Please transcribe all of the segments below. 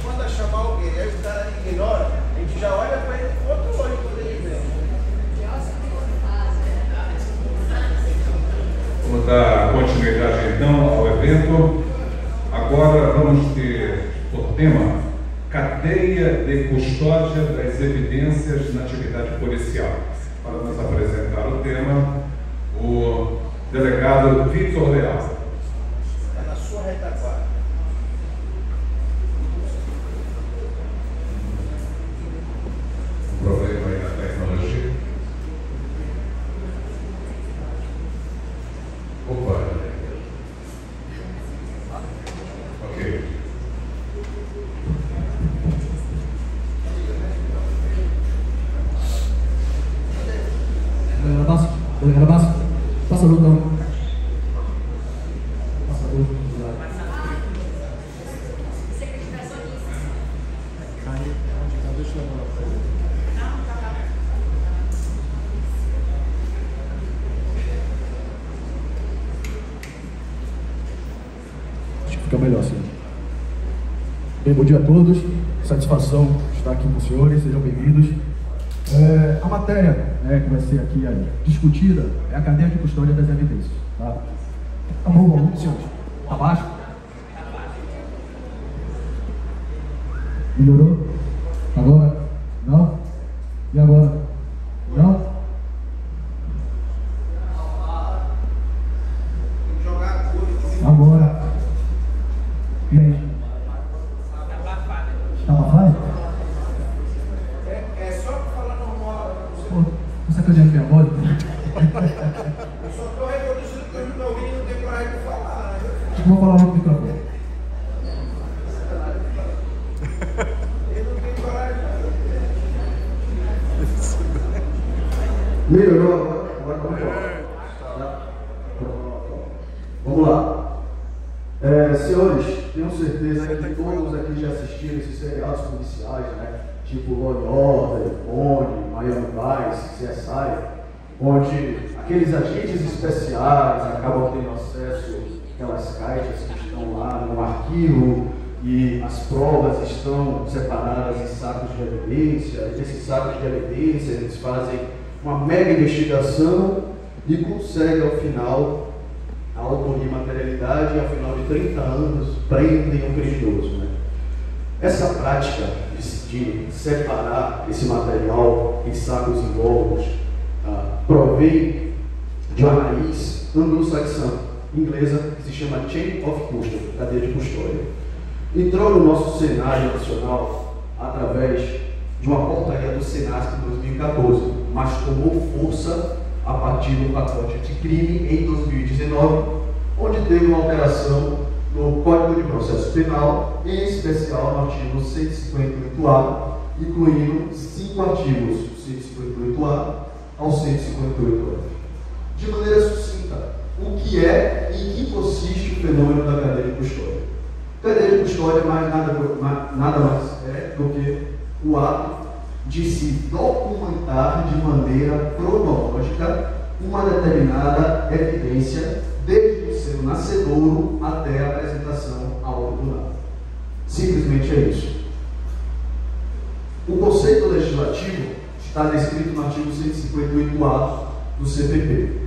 manda chamar alguém, aí o cara ignora, a gente já olha para ele com outro olho quando ele vem. Vamos dar continuidade então ao evento. Agora vamos ter por tema Cadeia de Custódia das Evidências na Atividade Policial. Para nos apresentar o tema, o delegado Vitor Leal. Está na sua retaguarda. Problema aí na tecnologia. Opa. Ok. Delegado Basso, passa a luz não. Passa a luz. Acho que fica melhor assim. Bem, bom dia a todos. Satisfação estar aqui com os senhores, sejam bem-vindos. A matéria que vai ser aqui discutida é a cadeia de custódia das evidências. Tá bom, vamos, senhores? Tá baixo? Melhorou? Agora? Não? E agora? Não? Tem que jogar a cor. Agora? E aí? Tá abafado? É só falar normal. Você acredita que minha voz? Eu só estou reproduzindo o que eu não ouvi e não tenho coragem de falar. Acho que vou falar no microfone. Eu não tenho coragem. Melhorou agora? Agora tá bom. Vamos lá. Senhores, tenho certeza que todos aqui já assistiram esses seriados policiais, né? Tipo Law and Order, Bond, Miami Vice, CSI, onde aqueles agentes especiais acabam tendo acesso àquelas caixas que estão lá no arquivo e as provas estão separadas em sacos de evidência. E esses sacos de evidência, eles fazem uma mega investigação e conseguem ao final a autoria e materialidade, e ao final de 30 anos prendem o criminoso, né? Essa prática de separar esse material em sacos invólucros provém de uma raiz anglo-saxã inglesa que se chama Chain of Custody, cadeia de custódia. Entrou no nosso cenário nacional através de uma portaria do Senasc em 2014, mas tomou força a partir do pacote de crime em 2019, onde teve uma alteração no Código de Processo Penal, em especial no artigo 158A, incluindo 5 artigos, 158A ao 158F. De maneira sucinta, o que é e em que consiste o fenômeno da cadeia de custódia? Cadeia de custódia nada mais é do que o ato de se documentar de maneira cronológica uma determinada evidência, desde o seu nascedouro até a apresentação ao tribunal. Simplesmente é isso. O conceito legislativo está descrito no artigo 158A do CPP.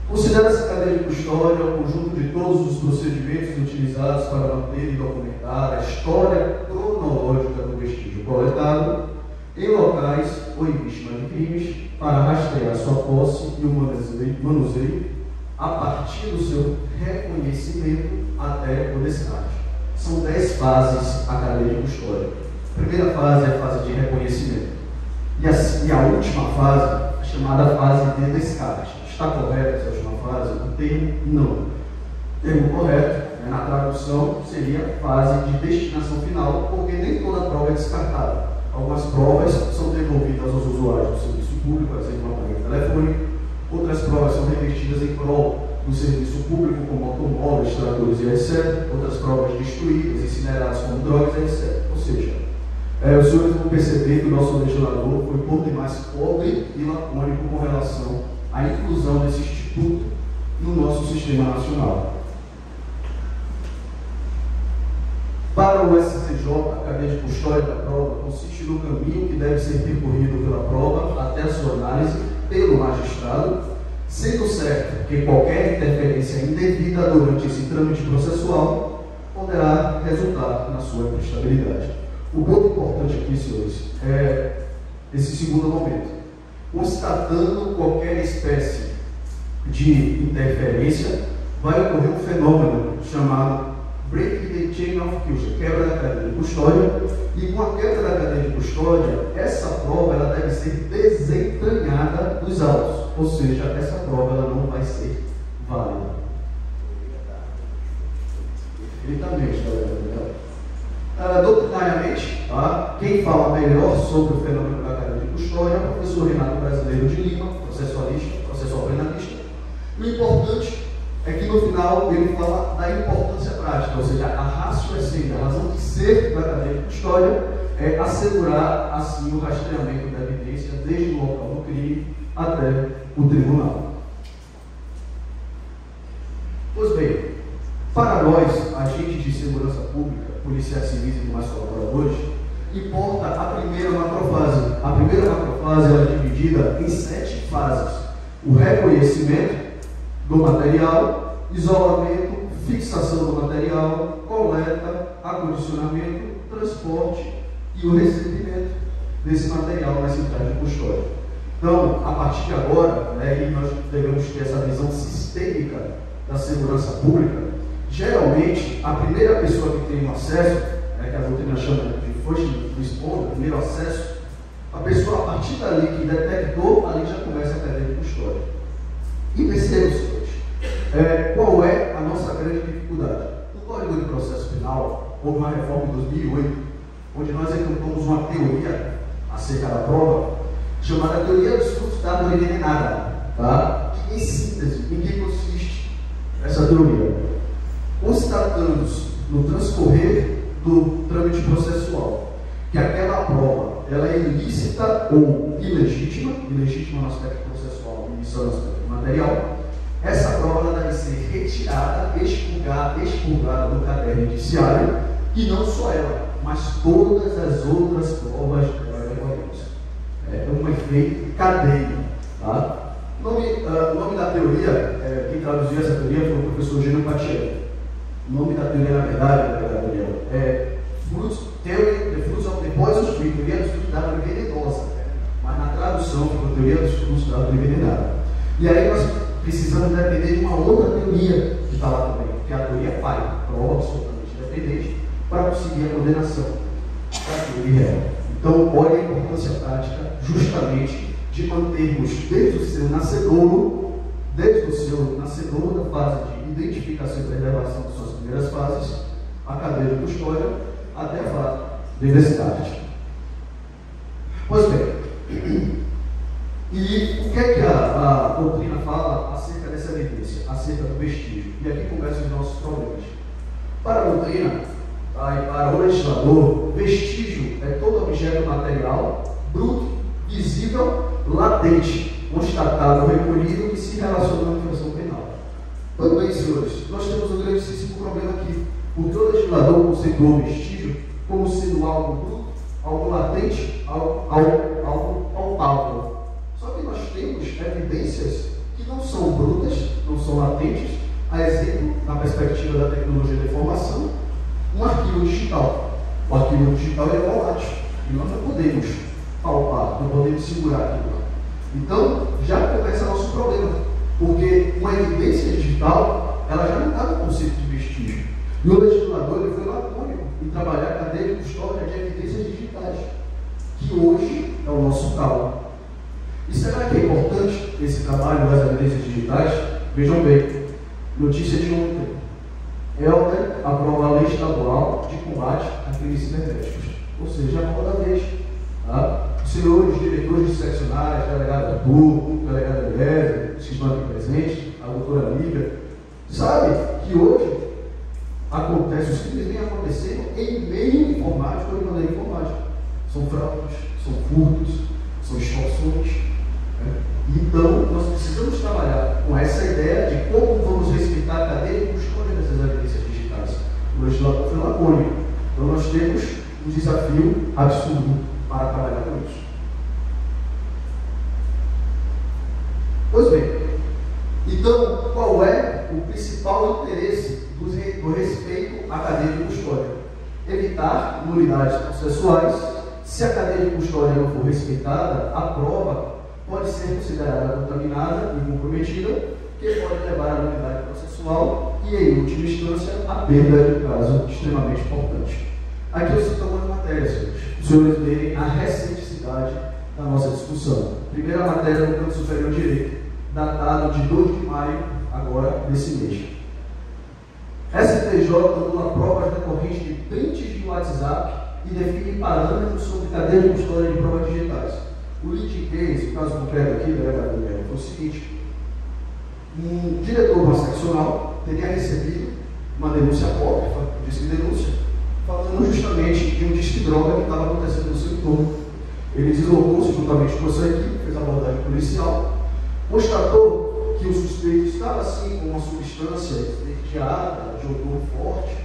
Considera-se cadeia de custódia o conjunto de todos os procedimentos utilizados para manter e documentar a história cronológica do vestígio coletado em locais ou em vítimas de crimes para rastrear sua posse e o manuseio a partir do seu reconhecimento até o descarte. São 10 fases a cadeia de custódia. A primeira fase é a fase de reconhecimento. E a última fase é chamada fase de descarte. Está correta essa última fase? O termo não. O termo correto, na tradução, seria fase de destinação final, porque nem toda prova é descartada. Algumas provas são devolvidas aos usuários do serviço público, por exemplo, uma aparelho telefônico. Outras provas são revertidas em prol do serviço público, como automóveis, tratores e etc. Outras provas destruídas, incineradas como drogas, etc. Ou seja, os senhores vão perceber que o nosso legislador foi por demais pobre e lacônico com relação à inclusão desse instituto no nosso sistema nacional. Para o STJ, STJ, a cadeia de custódia da prova consiste no caminho que deve ser percorrido pela prova até a sua análise pelo magistrado, sendo certo que qualquer interferência indevida durante esse trâmite processual poderá resultar na sua imprestabilidade. O ponto importante aqui, senhores, é esse segundo momento. Constatando qualquer espécie de interferência, vai ocorrer um fenômeno chamado break the chain of custody, quebra da cadeia de custódia, e com a quebra da cadeia de custódia, essa prova ela deve ser desentranhada dos autos, ou seja, essa prova ela não vai ser válida. Perfeitamente, galera. Doutrinariamente, tá? Quem fala melhor sobre o fenômeno da cadeia de custódia é o professor Renato Brasileiro de Lima, processual penalista. O importante é que no final ele fala da importância prática, ou seja, a ratio essência, a razão de ser da cadeia de custódia é assegurar assim o rastreamento da evidência desde o local do crime até o tribunal. Pois bem, para nós, agentes de segurança pública, policiais civis e demais colaboradores, importa a primeira macrofase. A primeira macrofase ela é dividida em 7 fases: o reconhecimento do material, isolamento, fixação do material, coleta, acondicionamento, transporte e o recebimento desse material nas centrais de custódia. Então, a partir de agora, nós devemos ter essa visão sistêmica da segurança pública. Geralmente, a primeira pessoa que tem um acesso, que a doutrina chama de first responder, primeiro acesso, a pessoa, a partir dali que detectou, ali já começa a cadeia de custódia. E percebam, senhores, qual é a nossa grande dificuldade? No Código de Processo Penal, houve uma reforma em 2008, onde nós encontramos uma teoria acerca da prova, chamada Teoria dos Frutos da Árvore Envenenada. Tá? Em síntese, em que consiste essa teoria? Constatando-se no transcorrer do trâmite processual que aquela prova ela é ilícita ou ilegítima no aspecto processual e ilícita no aspecto material, essa prova ela deve ser retirada, expurgada do caderno judiciário, e não só ela, mas todas as outras provas dela recorrentes. É um efeito cadeia. Tá? O nome da teoria, quem traduziu essa teoria foi o professor Gênio Pacheco. O nome da teoria, na verdade, é The Fruits of the Poisonous Tree, teoria dos frutos da árvore venenosa. Mas na tradução ficou teoria dos frutos da árvore envenenada. E aí nós precisamos depender de uma outra teoria que está lá também, que é a teoria PAI, prova absolutamente independente, para conseguir a condenação da teoria real. Então, olha a importância prática, justamente, de mantermos desde o seu nascedouro da fase de identificação e preservação de suas primeiras fases, a cadeia de custódia, até a fase de descarte. Pois bem, e o que é que a doutrina fala acerca dessa evidência, acerca do vestígio? E aqui começam os nossos problemas. Para a doutrina, e para o legislador, vestígio é todo objeto material, bruto, visível, latente, constatável, recolhido que se relaciona à infração penal. Pois bem, senhores, nós temos um grandíssimo problema aqui, porque o legislador conceituou o vestígio como sendo algo bruto, algo latente, algo palpável. Só que nós temos evidências que não são brutas, não são latentes, a exemplo, na perspectiva da tecnologia da informação, um arquivo digital. O arquivo digital é volátil e nós não podemos palpar, não podemos segurar aquilo. Então, já começa nosso problema, porque uma evidência digital, ela já não está no conceito de vestígio. E o legislador ele foi lacônico em trabalhar a cadeia de custódia de evidências digitais, que hoje é o nosso caso. E será que é importante esse trabalho das evidências digitais? Vejam bem, notícia de ontem. Helder aprova a lei estadual de combate a crimes cibernéticos, ou seja, a nova da vez. Tá? Os senhores diretores de seccionárias, delegado Arthur, delegado Eliezer, os que estão aqui presentes, a doutora Lívia, sabe que hoje os crimes vêm acontecendo em meio informático ou em maneira informática. São fraudes, são furtos, são extorsões. Então, nós precisamos trabalhar com essa ideia de como vamos respeitar a cadeia de custódia dessas evidências digitais. O legislador foi lacônico. Então nós temos um desafio absurdo para trabalhar com isso. Pois bem, então qual é o principal interesse do respeito à cadeia de custódia? Evitar nulidades processuais. Se a cadeia de custódia não for respeitada, a prova pode ser considerada contaminada e comprometida, que pode levar à nulidade processual e, em última instância, a perda de um caso extremamente importante. Aqui eu cito algumas matérias, senhores. Os senhores verem a recenticidade da nossa discussão. Primeira matéria do Canto Superior Direito, datado de 2 de maio, agora, desse mês. STJ anula provas decorrentes de prints de WhatsApp e define parâmetros sobre cadeia de custódia de provas digitais. O lead case, o caso concreto aqui, delegado Miguel, foi o seguinte: um diretor de uma seccional teria recebido uma denúncia apócrifa, disque denúncia, falando justamente de um disque droga que estava acontecendo no seu entorno. Ele deslocou-se juntamente com a sua equipe, fez a abordagem policial, constatou que o suspeito estava assim com uma substância interdiada, de odor forte,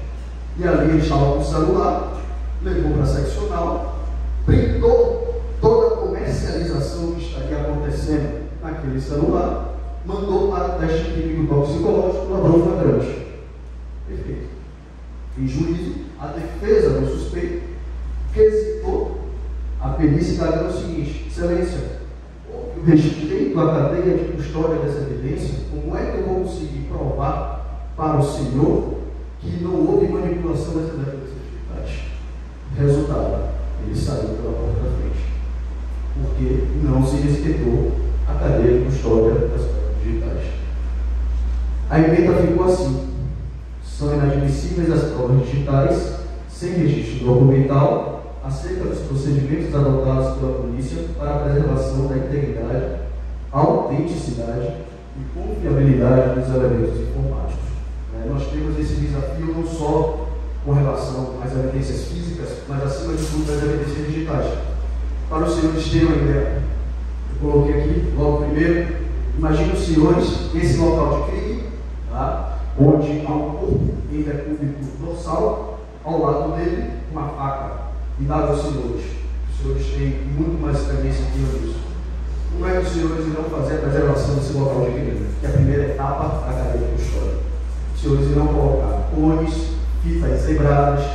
e ali ele estava com o celular, levou para a seccional, printou toda a comercialização que estaria acontecendo naquele celular, mandou para o teste químico toxicológico na prova flagrante. Perfeito. Em juízo, a defesa do suspeito quesitou a perícia alegando o seguinte: excelência, o respeito à cadeia de custódia dessa evidência, como é que eu vou conseguir provar para o senhor que não houve manipulação dessa atividade? Resultado, ele saiu pela porta da frente, porque não se respeitou a cadeia de custódia das provas digitais. A emenda ficou assim: são inadmissíveis as provas digitais sem registro documental acerca dos procedimentos adotados pela polícia para a preservação da integridade, autenticidade e confiabilidade dos elementos informáticos. Nós temos esse desafio não só com relação às evidências físicas, mas acima de tudo às evidências digitais. Para os senhores terem uma ideia, eu coloquei aqui, logo primeiro, imagine os senhores esse local de crime, tá? Onde há um corpo em decúbito dorsal, ao lado dele uma faca. E dado aos senhores, os senhores têm muito mais experiência que eu nisso. Como é que os senhores irão fazer a preservação desse local de crime? Que é a primeira etapa da cadeia de custódia. Os senhores irão colocar cones, fitas zebradas,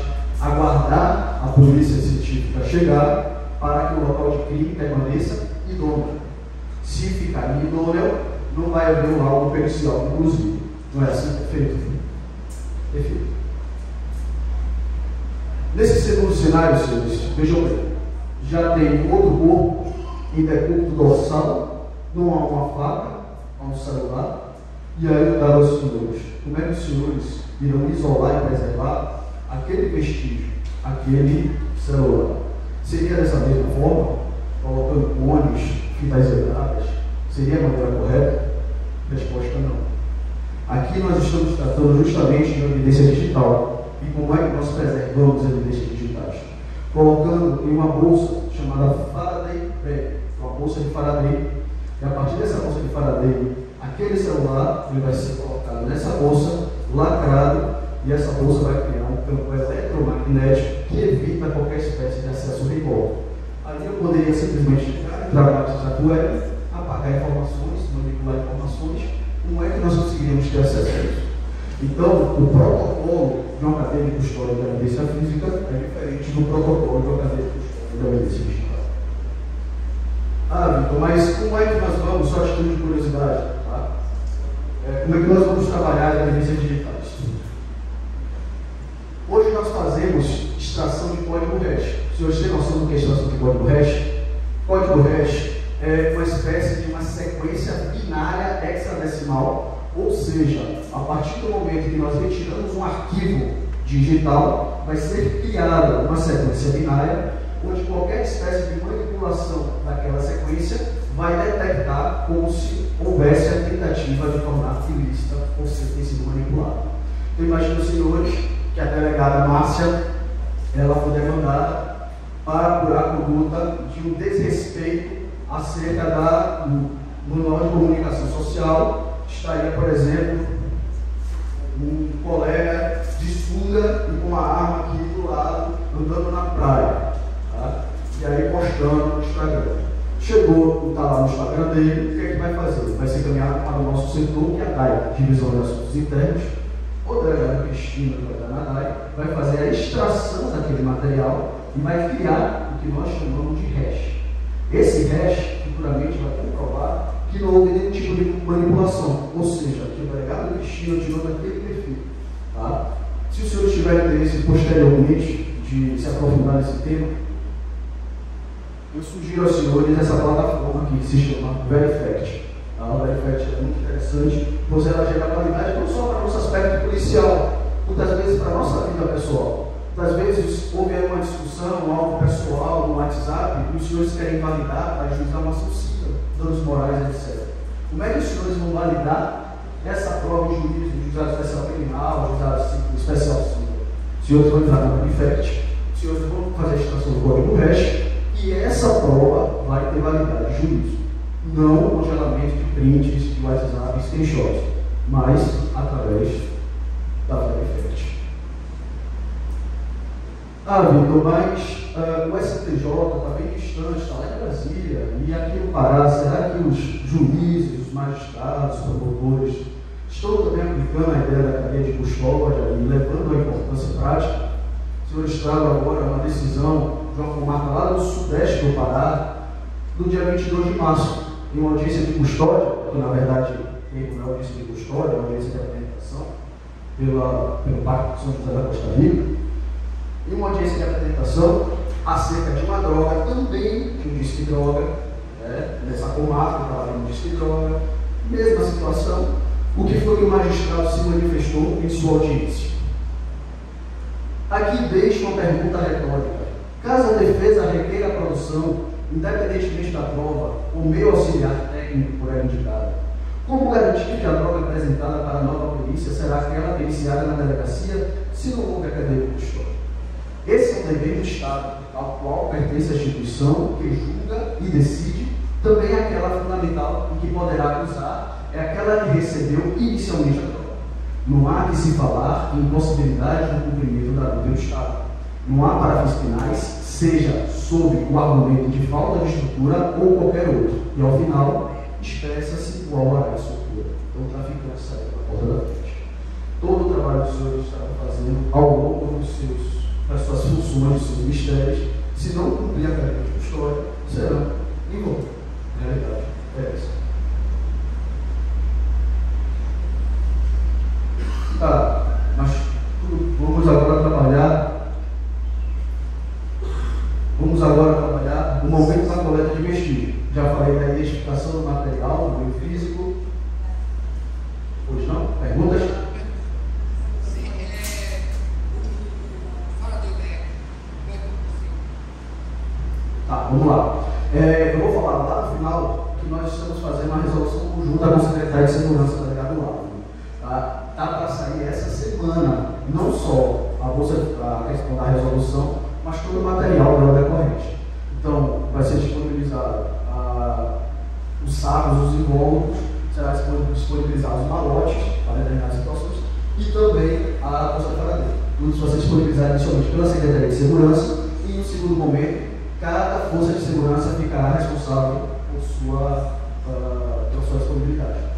aguardar a polícia científica chegar para que o local de crime permaneça idôneo. Se ficar idôneo, não vai haver um laudo pericial, inclusive. Não é assim que é feito? Perfeito. Nesse segundo cenário, senhores, vejam bem, já tem outro corpo em decúbito dorsal, não há uma faca, há um celular, e aí eu dava aos senhores: como é que os senhores irão isolar e preservar aquele vestígio, aquele celular? Seria dessa mesma forma, colocando cones, fitas zebradas? Seria a maneira correta? Resposta: não. Aqui nós estamos tratando justamente de uma evidência digital. E como é que nós preservamos as evidências digitais? Colocando em uma bolsa chamada Faraday Bag, uma bolsa de Faraday, e a partir dessa bolsa de Faraday, aquele celular ele vai ser colocado nessa bolsa, lacrado, e essa bolsa vai criar um campo eletromagnético que evita qualquer espécie de acesso remoto. Ali eu poderia simplesmente entrar na WhatsApp web, apagar informações, manipular informações. Como é que nós conseguiríamos ter acesso a isso? Então, o protocolo de uma cadeia de custódia da evidência física é diferente do protocolo de uma cadeia de custódia da evidência digital. Vitor, mas como é que nós vamos, só título de curiosidade, tá? Como é que nós vamos trabalhar as evidências digitais? Hoje nós fazemos extração de código hash. Os senhores têm noção do que é extração de código hash? Código hash é uma espécie de uma sequência binária hexadecimal. Ou seja, a partir do momento que nós retiramos um arquivo digital, vai ser criada uma sequência binária, onde qualquer espécie de manipulação daquela sequência vai detectar como se houvesse a tentativa de formato ilícita ou se ter sido manipulado. Então, imagina, senhores, que a delegada Márcia ela foi demandada para apurar a conduta de um desrespeito acerca do manual de comunicação social. Estaria, por exemplo, um colega de sunga e com uma arma aqui do lado, andando na praia, tá? E aí postando no Instagram. Chegou, está lá no Instagram dele, o que é que vai fazer? Vai ser encaminhado para o nosso setor, que é a DAI, Divisão de Assuntos Internos. O delegado Cristina, que vai estar na DAI, vai fazer a extração daquele material e vai criar o que nós chamamos de hash. Esse hash, futuramente, vai comprovar que não houve nenhum tipo de manipulação, ou seja, que o delegado Cristina tirou daquele perfil. Tá? Se o senhor tiver interesse posteriormente de se aprofundar nesse tema, eu sugiro aos senhores essa plataforma que se chama Verifact. A Verifact é muito interessante, pois ela gera validade não só para o nosso aspecto policial, muitas vezes para a nossa vida pessoal. Muitas vezes houve uma discussão, algo pessoal no WhatsApp, e os senhores querem validar para ajuizar uma ação civil, danos morais, etc. Como é que os senhores vão validar essa prova em juízo, juizado especial criminal, juizado especial civil? Os senhores vão entrar no Verifact, os senhores vão fazer a extração do código hash, e essa prova vai ter validade de juízo. Não o congelamento de prints, de WhatsApp e screenshots, mas através da Verifact. Vitor, mas o STJ está bem distante, está lá em Brasília, e aqui no Pará, será que os juízes, os magistrados, os promotores estão também aplicando a ideia da cadeia de custódia e levando a importância prática? Os senhores tragam agora uma decisão de uma comarca lá do sudeste do Pará, no dia 22 de março, em uma audiência de custódia, que na verdade não é audiência de custódia, é uma audiência de apresentação pelo Pacto de São José da Costa Rica, em uma audiência de apresentação acerca de uma droga, também de um disque droga, nessa comarca que estava tendo um disque droga, mesma situação. O que foi que o magistrado se manifestou em sua audiência? Aqui deixa uma pergunta retórica. Caso a defesa requeira a produção, independentemente da prova, o meio auxiliar técnico por ela indicado, como garantir que a droga apresentada para a nova perícia será aquela periciada na delegacia se não houver cadeia de custódia? Esse é um dever do Estado, ao qual pertence a instituição que julga e decide, também aquela fundamental em que poderá acusar, é aquela que recebeu inicialmente a prova. Não há que se falar em possibilidade do cumprimento da lei do Estado. Não há para fins penais, seja sob o argumento de falta de estrutura ou qualquer outro. E ao final, expressa-se o alvará de estrutura. Então o traficante sai da porta da frente. Todo o trabalho que os senhores estavam fazendo ao longo das suas funções, dos seus mistérios, se não cumprir a cadeia de custódia, serão em volta. A realidade é essa. Mas vamos agora trabalhar o momento da coleta de vestígio. Já falei da identificação do material, do meio físico. Pois não? Perguntas? Vamos lá. Eu vou falar lá no final que nós estamos fazendo uma resolução conjunta com o secretário de Segurança da Delegado Lauro. Está para sair essa semana, não só a questão da resolução, mas todo o material dela decorrente. Então, vai ser disponibilizado os sacos, os invólucros, será disponibilizado os malotes para determinadas situações e também a conservadoria. Tudo isso vai ser disponibilizado inicialmente pela Secretaria de Segurança e, no segundo momento, cada força de segurança ficará responsável por sua disponibilidade.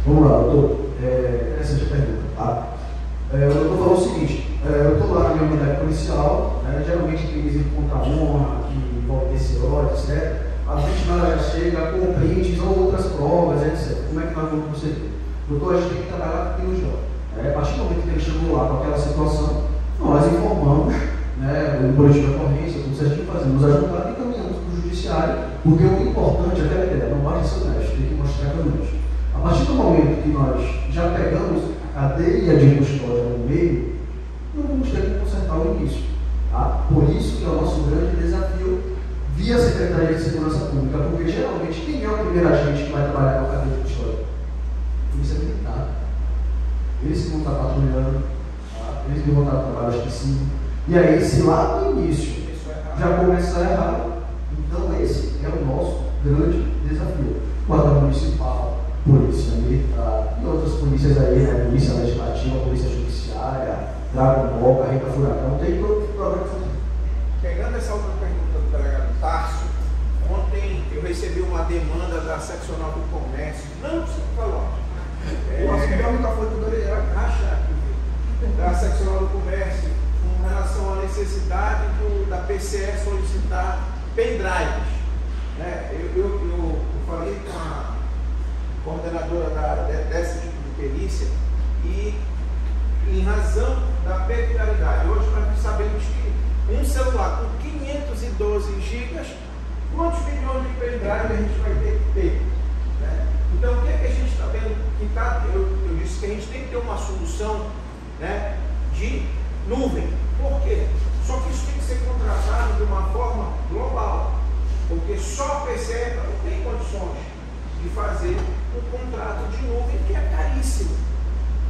Vamos lá, doutor. Essa é a pergunta, tá? O doutor falou o seguinte, eu estou lá crimes contra a honra, que envolve TCO, etc., a vítima já chega com prints ou outras provas, etc. Como é que nós vamos proceder? Doutor, a gente tem que trabalhar com o PJ. A partir do momento que ele chegou lá com aquela situação, nós informamos, né, o boletim de ocorrência, tudo certinho, fazemos a juntada e caminhamos para o judiciário, porque o importante, aquela ideia, não basta ser honesto, tem que mostrar que é honesto. A partir do momento que nós já pegamos a cadeia de custódia no meio, não vamos ter que consertar o início. Tá? Por isso que é o nosso grande desafio via Secretaria de Segurança Pública, porque geralmente quem é o primeiro agente que vai trabalhar com a cadeia de custódia? Polícia Militar. Eles que vão estar patrulhando, tá? Eles que vão estar no trabalho específico. E aí, se lá no início já começar errado, então esse é o nosso grande desafio. Guarda Municipal, Polícia Militar e outras polícias aí, né? Polícia Legislativa, Polícia Judiciária, Dragon Ball, Carreta Furacão, tem todo problema. Pegando essa outra pergunta do delegado Tarso, ontem eu recebi uma demanda da seccional do comércio, não psicológica. Nunca foi tudo da seccional do comércio com relação à necessidade da PCE solicitar pendrives. Eu falei com a coordenadora dessa tipo de perícia e, em razão da peculiaridade, hoje nós sabemos que um celular com 512 gigas, quantos milhões de pendrives a gente vai ter que ter? Né? Então, o que é que a gente está vendo? Eu disse que a gente tem que ter uma solução, né, de nuvem. Por quê? Só que isso tem que ser contratado de uma forma global, porque só a PCE não tem condições de fazer um contrato de nuvem que é caríssimo.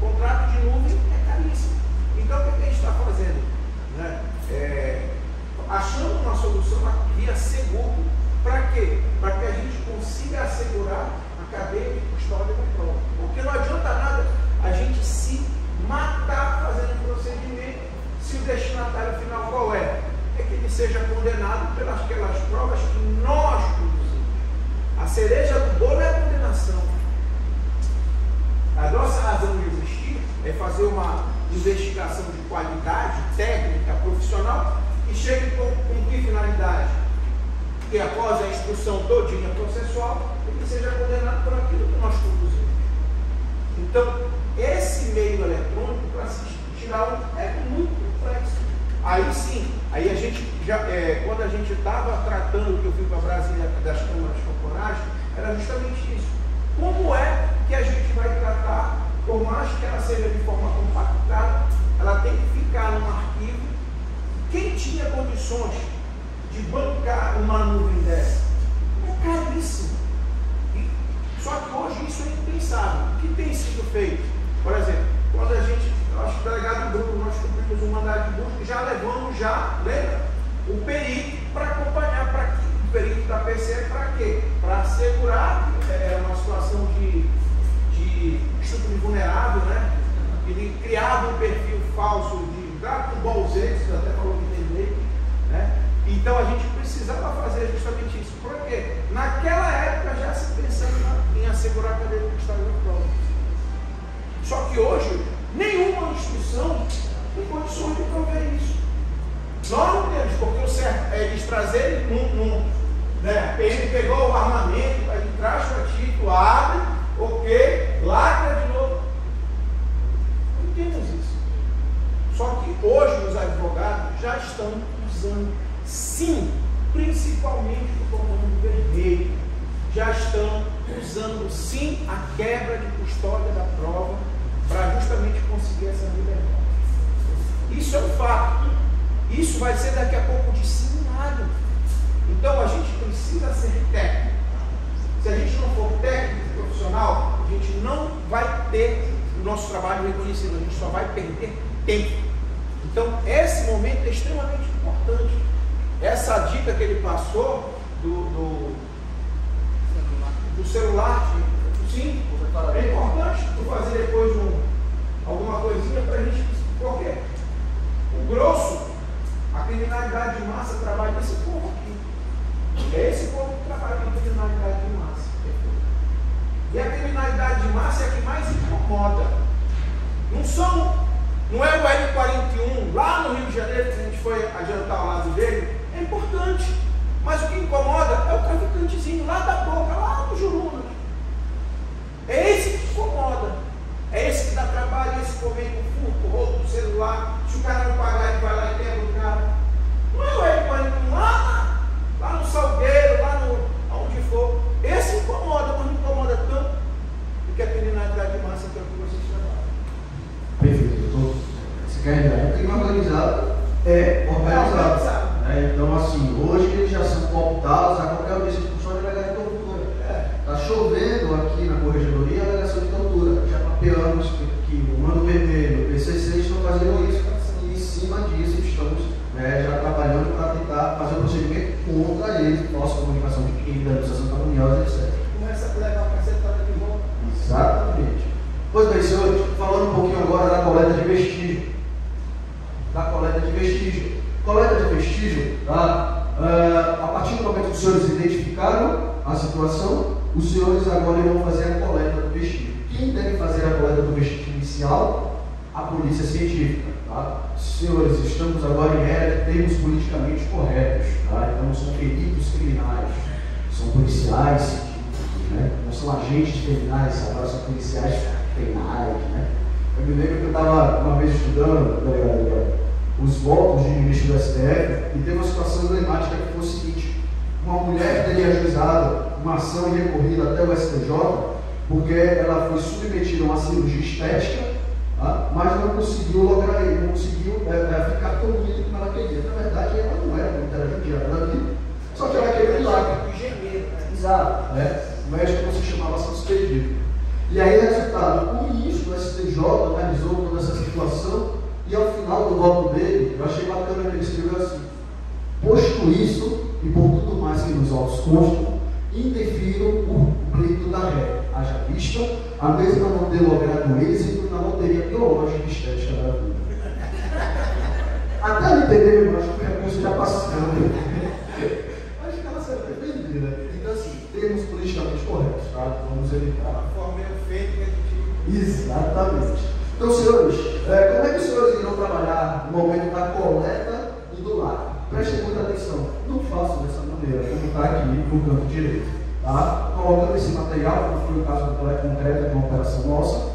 O contrato de nuvem é caríssimo. Então, o que a gente está fazendo? Né? Achando uma solução via seguro. Para quê? Para que a gente consiga assegurar a cadeia de custódia da prova. Porque não adianta nada a gente se matar fazendo um procedimento se o destinatário final qual é? É que ele seja condenado pelas aquelas provas que nós produzimos. A cereja do bolo é a condenação. A nossa razão de existir é fazer uma investigação de qualidade, técnica, profissional, que chegue com que finalidade? Que após a instrução todinha processual, ele seja condenado por aquilo que nós produzimos. Então, esse meio eletrônico, para se tirar é muito complexo. Aí sim, aí a gente já, quando a gente estava tratando, que eu fui para Brasília das câmaras corporais, era justamente isso. Como é que a gente vai tratar, por mais que ela seja de forma compactada, ela tem que ficar num arquivo. Quem tinha condições de bancar uma nuvem dessa? É caríssimo. Só que hoje isso é impensável. O que tem sido feito? Por exemplo, quando a gente, eu acho que o delegado Bruno, nós cumprimos um mandado de busca e já levamos, lembra? O perito para acompanhar, para aqui. O perito da PCE para quê? Para assegurar uma situação de estupro vulnerável, né? Ele criava um perfil falso de Dragon Ball Z, você até falou de entender, né? Então a gente precisava fazer justamente isso. Por quê? Naquela época já se pensando em assegurar a cadeia de custódia da prova. Só que hoje, nenhuma instituição tem condições de prover isso. Nós não temos, porque o certo é eles trazerem né? Ele pegou o armamento, aí traz para ti, tu abre, ok, lacra de novo. Não temos isso. Só que hoje os advogados já estão usando, sim, principalmente o comando vermelho, já estão usando sim a quebra de custódia da prova para justamente conseguir essa liberdade. Isso é um fato. Isso vai ser daqui a pouco disseminado. Então a gente precisa ser técnico. Se a gente não for técnico profissional, a gente não vai ter o nosso trabalho reconhecido, a gente só vai perder tempo. Então esse momento é extremamente importante. Essa dica que ele passou do celular, sim, é importante tu fazer depois alguma coisinha para a gente. Por quê? O grosso, a criminalidade de massa trabalha nesse povo aqui. É esse povo que trabalha com a criminalidade de massa. E a criminalidade de massa é a que mais incomoda. Não são Não é o L41 lá no Rio de Janeiro, que a gente foi adiantar ao lado dele, é importante. Mas o que incomoda é o traficantezinho lá da boca, lá no Juruna. É esse que incomoda. É esse que dá trabalho, é esse que vem com furto, roubo do celular. Se o cara não pagar, ele vai lá e quebra o cara. Não é o L41 lá no Salgueiro, lá no onde for. Esse incomoda, mas não incomoda tanto do que a criminalidade de massa que é o que vocês trabalham. Perfeito. Você quer entender? O crime organizado é organizado. Então, assim, hoje eles já são cooptados a qualquer audiência de função de alegação de tortura. Está chovendo aqui na corregedoria a alegação de tortura. Já mapeamos que o Mando Vermelho, o PCC estão fazendo isso. E em cima disso estamos já trabalhando para tentar fazer um procedimento contra eles, nossa comunicação de crime, da administração caluniosa, etc. Começa a levar a cacetada de volta. Exatamente. Pois bem, senhores, falando um pouquinho agora da coleta de vestígio. Coleta de vestígio, tá? A partir do momento que os senhores identificaram a situação, os senhores agora irão fazer a coleta do vestígio. Quem deve fazer a coleta do vestígio inicial? A polícia científica, tá? Senhores, estamos agora em era de termos politicamente corretos, tá? Então, são peritos criminais, são policiais científicos, né? Não são agentes criminais, agora são policiais penais, né? Eu me lembro que eu estava uma vez estudando, os votos de ministro do STF, e teve uma situação emblemática que foi o seguinte: uma mulher teria ajuizado uma ação e recorrido até o STJ, porque ela foi submetida a uma cirurgia estética, tá? Mas não conseguiu lograr ele, não conseguiu ficar tão bonita como ela queria. Na verdade, ela não era muito, era judiada da vida, só que ela queria milagre. Exato, né? O médico não se chamava Santos Pedido. E aí, resultado, o ministro do STJ analisou toda essa situação. E ao final do voto dele, eu achei bacana que ele escreveu assim: posto isso, e por tudo mais que nos autos constam, interfiro o pleito da ré, haja vista, a mesma não ter logrado êxito na loteria biológica e estética da vida. Até ele entender, eu acho que o recurso já passando. Acho que ela será defendida. Então, assim, termos politicamente corretos, tá? Vamos evitar. A forma é feita que a gente... Exatamente. Então, senhores, como é que os senhores irão trabalhar no momento da coleta e do lacre? Prestem muita atenção, não façam dessa maneira, como está aqui no canto direito, tá? Colocando esse material, como foi o caso do teleconcreto, de uma operação nossa,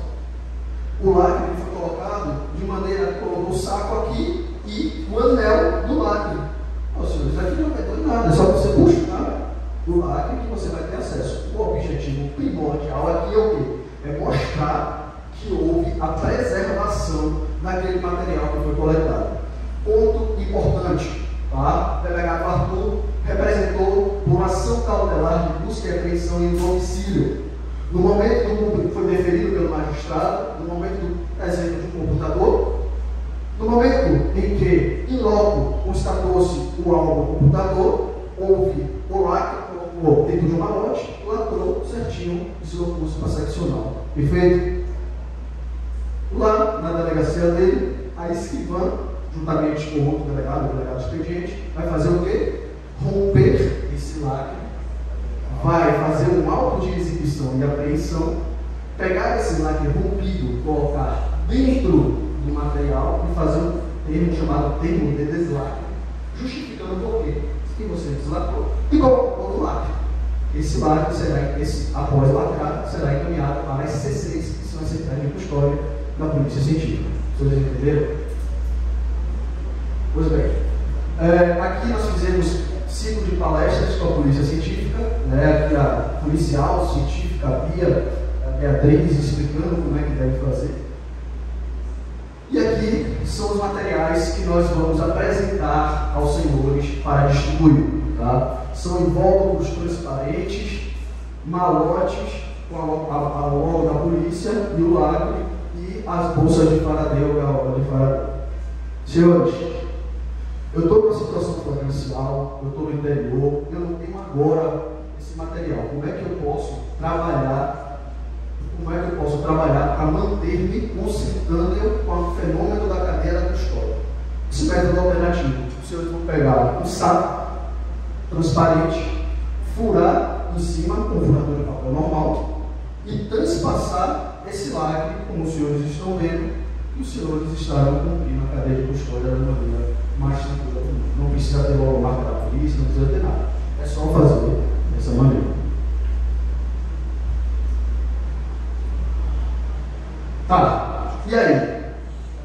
o lacre foi colocado de maneira que colocou o saco aqui e o anel do lacre. Ó, senhores, aqui não vai ter nada, é só você puxar o lacre que você vai ter acesso. O objetivo primordial aqui é o quê? É mostrar que houve a preservação naquele material que foi coletado. Ponto importante, tá? O delegado Arthur representou por ação cautelar de busca e apreensão em domicílio. No momento que foi deferido pelo magistrado, no momento do exemplo de um computador, no momento em que, em loco, constatou-se o alvo do computador, houve o lacre, colocou dentro de um malote, lacrou certinho e se locou-se para seccional. Perfeito? Lá na delegacia dele, a escrivã, juntamente com o outro delegado, o delegado expediente, vai fazer o quê? Romper esse lacre, vai fazer um auto de exibição e apreensão, pegar esse lacre rompido, colocar dentro do material e fazer um termo chamado termo de deslacre, justificando por quê? Que você deslacrou e colocou no lacre. Esse lacre será, após lacrar, será encaminhado para as C6, que são as centrais de custódia da polícia científica. Vocês entenderam? Pois bem, aqui nós fizemos ciclo de palestras com a polícia científica, né? Aqui a policial científica, a Beatriz, explicando como é que deve fazer. E aqui são os materiais que nós vamos apresentar aos senhores para distribuir. Tá? São invólucros transparentes, malotes com a logo da polícia e o lacre e as bolsas de Faraday, a obra de Faraday. Senhores, eu estou numa situação flagrancial, eu estou no interior, eu não tenho agora esse material. Como é que eu posso trabalhar? Como é que eu posso trabalhar para manter-me concentrando com o fenômeno da cadeia da custódia? Esse método alternativo, os senhores vão pegar um saco transparente, furar em cima com um furador de papel normal e transpassar esse lacre, como os senhores estão vendo, e os senhores estarão cumprindo a cadeia de custódia da maneira mais tranquila do mundo. Não precisa ter logo marca da polícia, não precisa ter nada. É só fazer dessa maneira. Tá, e aí?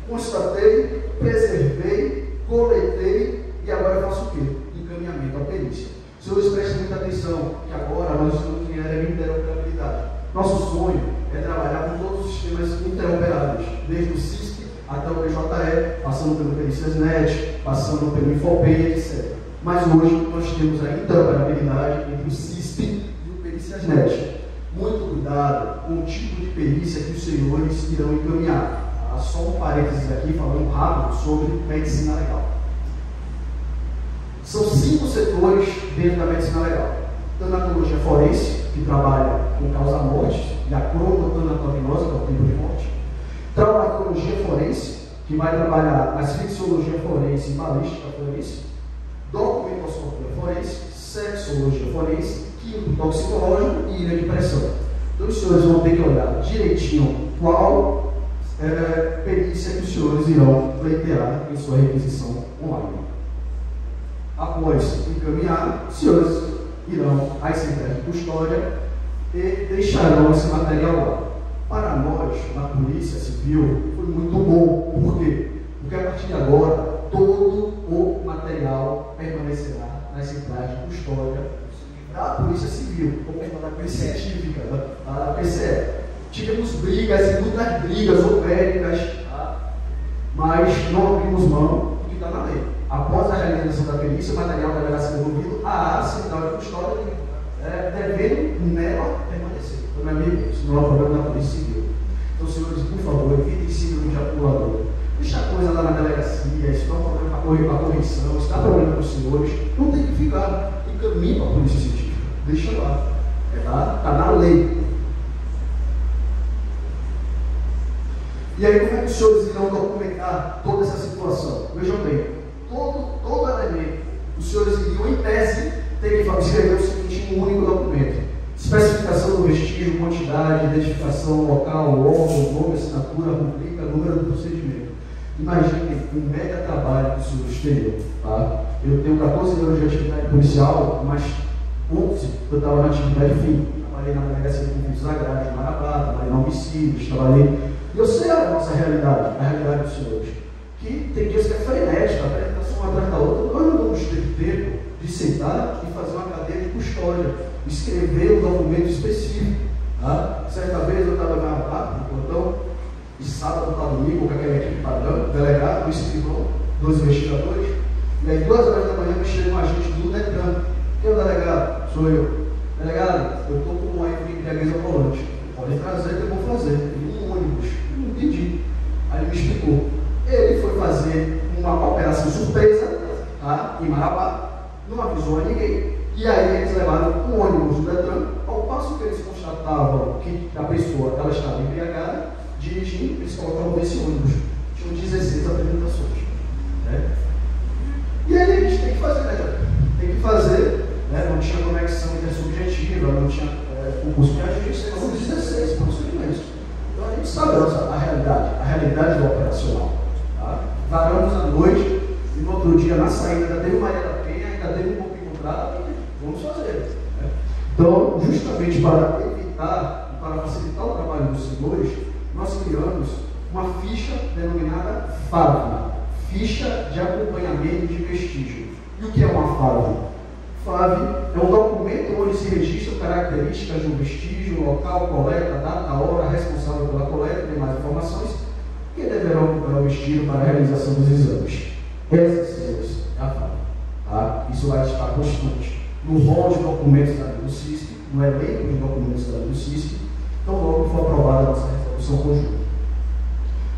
Constatei, preservei, coletei e agora eu faço o quê? Encaminhamento à perícia. Senhores, prestem muita atenção, que agora nós estamos em área de interoperabilidade. Nosso sonho é trabalhar com todos os sistemas interoperáveis, desde o CISP até o PJE, passando pelo Periciasnet, passando pelo Infopay, etc. Mas hoje nós temos a interoperabilidade entre o CISP e o Periciasnet. Muito cuidado com o tipo de perícia que os senhores irão encaminhar. Só um parênteses aqui, falando rápido sobre medicina legal. São 5 setores dentro da medicina legal. Tanatologia forense, que trabalha com causa-morte, e a cronotanatognose, que é o tipo de morte. Traumatologia forense, que vai trabalhar na asfixiologia forense e balística forense. Documentoscopia forense, sexologia forense, químico toxicológico e ilha de pressão. Então os senhores vão ter que olhar direitinho qual perícia que os senhores irão pleitear em sua requisição online. Após encaminhar, os senhores irão às centrais de custódia e deixarão esse material lá. Para nós, na Polícia Civil, foi muito bom. Por quê? Porque a partir de agora, todo o material permanecerá nas centrais de custódia da Polícia Civil, como da Polícia Científica, da PCE. Tivemos brigas, e muitas brigas homéricas, mas não abrimos mão do que está na lei. Após a realização da perícia, o material deverá ser devolvido à central de custódia, devendo nela permanecer. Então, meu amigo, isso não é um problema da Polícia Civil. Então, senhores, por favor, evitem síndrome de apulador. Deixa a coisa lá na delegacia, isso não é um problema para a correção, isso dá problema para os senhores, não tem que ficar em caminho para a Polícia Científica. Deixa lá. Está na lei. E aí, como é que os senhores irão documentar toda essa situação? Vejam bem, todo elemento, os senhores iriam, em tese, ter que escrever o seguinte em um único documento: especificação do vestígio, quantidade, identificação local, órgão, nome, assinatura, rubrica, número do procedimento. Imaginem um mega trabalho que os senhores teriam. Tá? Eu tenho 14 anos de atividade policial, mas 11 eu estava na atividade fim. Trabalhei na delegacia de conflitos agrários de Marabá, trabalhei na homicídios, trabalhei. Eu sei a nossa realidade, a realidade dos senhores, que tem dias que é frenética, a apresentação uma atrás da outra. Nós não vamos ter tempo de sentar e fazer uma cadeia de custódia, escrever um documento específico. Tá? Certa vez eu estava na Marabá, no plantão, e sábado estava comigo, com aquela equipe padrão, delegado, o escrivão, 2 investigadores, e aí 2 horas da manhã me chega um agente do Detran. Quem é o delegado? Sou eu. Delegado, eu estou com uma embriaguez ao volante. Pode trazer que eu vou fazer. Um ônibus. Não pedi. Aí ele me explicou. Ele foi fazer uma operação surpresa, tá, em Marabá, não avisou a ninguém. E aí eles levaram um ônibus do Detran, ao passo que eles constatavam que a pessoa ela estava embriagada, dirigindo, eles colocaram nesse ônibus. Tinham 16 apresentações. Né? E aí a gente tem que fazer, né, Jair? Tem que fazer, né? Não tinha conexão intersubjetiva, não tinha concurso de agente, são 16 procedimentos. Então a gente sabe a realidade do operacional. Tá? Varamos à noite, e no outro dia, na saída, ainda teve Maria da Penha, ainda teve um pouco encontrado, e vamos fazer. Né? Então, justamente para evitar, para facilitar o trabalho dos senhores, nós criamos uma ficha denominada FAV, Ficha de Acompanhamento de Vestígio. E o que é uma FAV? FAV é um documento onde se registram características de um vestígio, local, coleta, data, hora, responsável pela coleta e demais informações que deverão acompanhar o vestígio para a realização dos exames. Essas, senhores, é a FAV. Tá? Isso vai estar constante no rol de documentos da lei do CISP, no elenco de documentos da lei do CISP, então logo for aprovada a nossa resolução conjunta.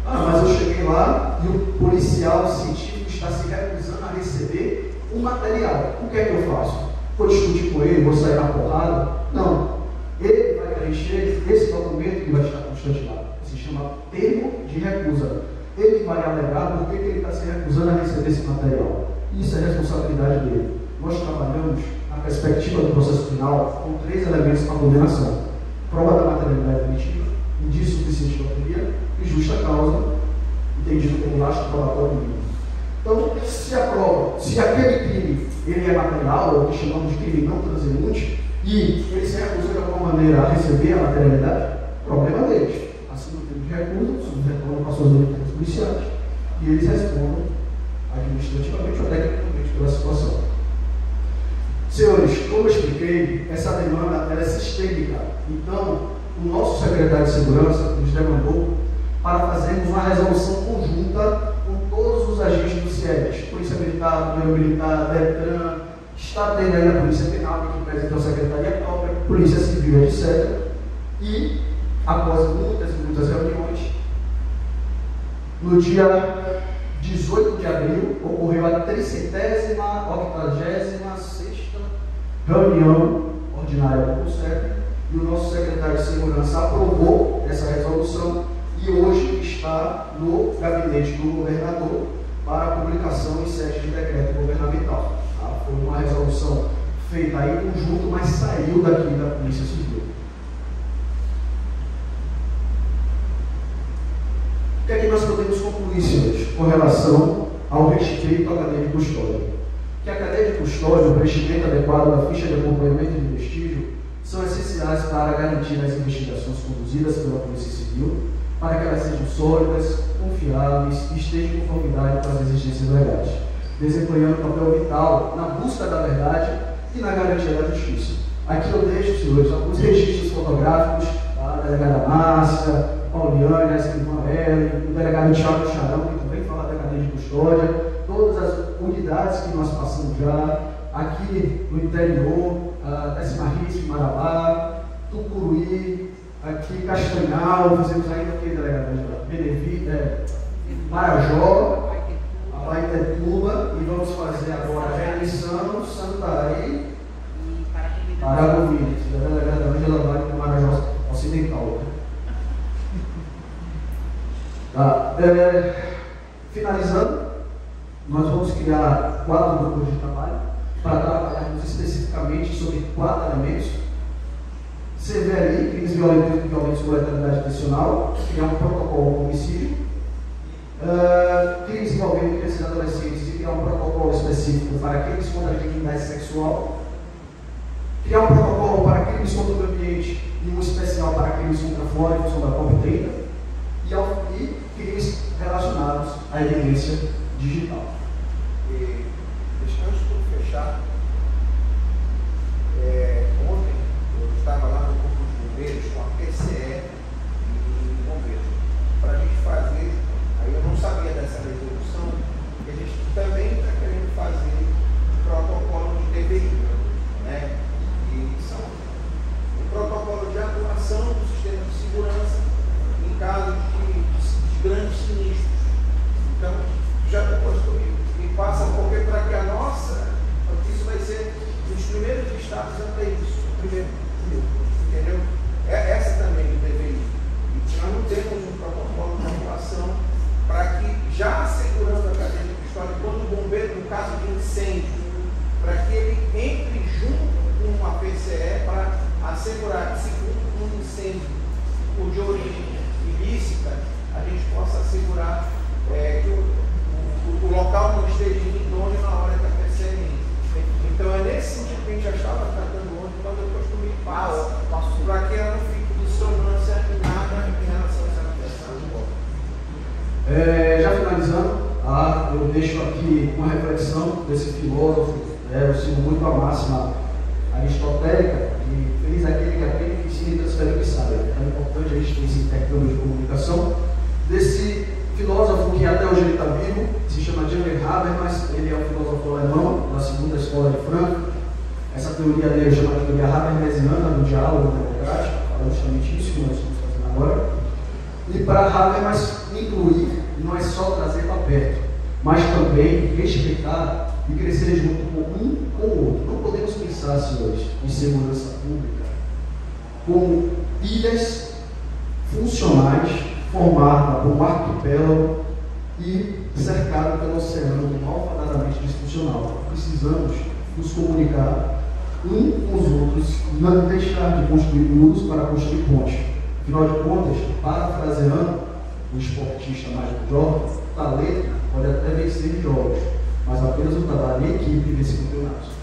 Mas eu cheguei lá e o policial científico está se recusando a receber o material. O que é que eu faço? Vou discutir com ele, vou sair na porrada? Não. Ele vai preencher esse documento que vai estar constante lá. Se chama termo de recusa. Ele vai alegar por que ele está se recusando a receber esse material. Isso é responsabilidade dele. Nós trabalhamos, na perspectiva do processo final, com 3 elementos para a condenação: prova da materialidade delitiva, indício suficiente de autoria e justa causa entendido como lastro probatório mínimo. Então, se a prova, se aquele crime ele é material, ou que chamamos de crime não transeunte, e ele se recusou de alguma maneira a receber a materialidade, problema deles. Assim, no termo de recusa, eles retornam para suas autoridades policiais e eles respondem administrativamente ou tecnicamente pela situação. Senhores, como eu expliquei, essa demanda ela é sistêmica. Então, o nosso secretário de Segurança nos demandou para fazermos uma resolução conjunta com todos os agentes do CIES, Polícia Militar, Governo Militar, DETRAN, está tendo aí a Polícia Penal, que representa a Secretaria própria, Polícia Civil, etc. E, após muitas e muitas reuniões, no dia 18 de abril, ocorreu a 386ª reunião ordinária do CONSEP, e o nosso secretário de Segurança aprovou essa resolução e hoje está no gabinete do governador para publicação em sede de decreto governamental. Tá? Foi uma resolução feita aí em conjunto, mas saiu daqui da Polícia Civil. O que é que nós podemos concluir, senhores, com relação ao respeito à cadeia de custódia? Que a cadeia de custódia, o preenchimento adequado da ficha de acompanhamento de vestígio, são essenciais para garantir as investigações conduzidas pela Polícia Civil, para que elas sejam sólidas, confiáveis e estejam em conformidade com as exigências legais, desempenhando um papel vital na busca da verdade e na garantia da justiça. Aqui eu deixo, senhores, alguns registros fotográficos da delegada Márcia, Pauliane, a escrivã Ellen, o delegado Thiago Charão, que também fala da cadeia de custódia, todas as unidades que nós passamos já, aqui no interior, Décima-Risco, Marabá, Tucuruí, aqui Castanhal, fizemos ainda aqui, delegado Benevides, Marajó, Abaetetuba, e vamos fazer agora a reeleição, Santarém, Paragominas, a delegada Angela Vale do Marajó Ocidental. Tá. Finalizando, nós vamos criar 4 grupos de trabalho para trabalharmos especificamente sobre 4 elementos. CVLI, crimes violentos com letalidade intencional, criar um protocolo de homicídio, crimes envolvendo crianças e adolescentes e criar um protocolo específico para crimes contra a dignidade sexual, criar um protocolo para crimes contra o ambiente e um especial para crimes contra a flora em função da COP30 e crimes relacionados à evidência digital. Antes de fechar, ontem eu estava lá no Corpo de Bombeiros com a PCE e bombeiros para a gente fazer, aí eu não sabia dessa resolução, que a gente também está querendo fazer protocolo de DVI, né? E são um protocolo de atuação do sistema de segurança em caso de grandes sinistros. Então, já está construído. E passa porque para que a nossa notícia vai ser dos primeiros estados até isso. Primeiro, entendeu? Essa também do DVI. E nós não temos um protocolo de atuação para que, já assegurando a cadeia de custódia, quando o bombeiro, no caso de incêndio, para que ele entre junto com a PCE para assegurar que, se for um incêndio ou de origem ilícita, a gente possa assegurar que o local não esteja idôneo na hora que a PCE entra. Então é nesse sentido que a gente já estava tratando ontem, quando eu costumo passo para que ela não fique dissonância em nada em relação a essa questão. Já finalizando, eu deixo aqui uma reflexão desse filósofo, eu sigo muito a máxima aristotélica, que feliz aquele que aprende, que ensina e transfere o que sabe. É importante a gente ter esse intercâmbio de comunicação desse filósofo que até hoje ele está vivo, se chama Jan Habermas, ele é um filósofo alemão, da segunda escola de Frankfurt. Essa teoria dele chama de teoria habermasiana do diálogo democrático, falando justamente isso que nós estamos fazendo agora. E para Habermas, incluir não é só trazer para perto, mas também respeitar e crescer junto com um com o outro. Não podemos pensar, senhores, em segurança pública como ilhas funcionais formada por um arquipélago e cercado pelo oceano malfadadamente disfuncional. Precisamos nos comunicar um com os outros, não deixar de construir muros para construir pontes. Afinal de contas, parafraseando o esportista mais jovem, o talento pode até vencer em jogos, mas apenas o trabalho em equipe vence campeonatos.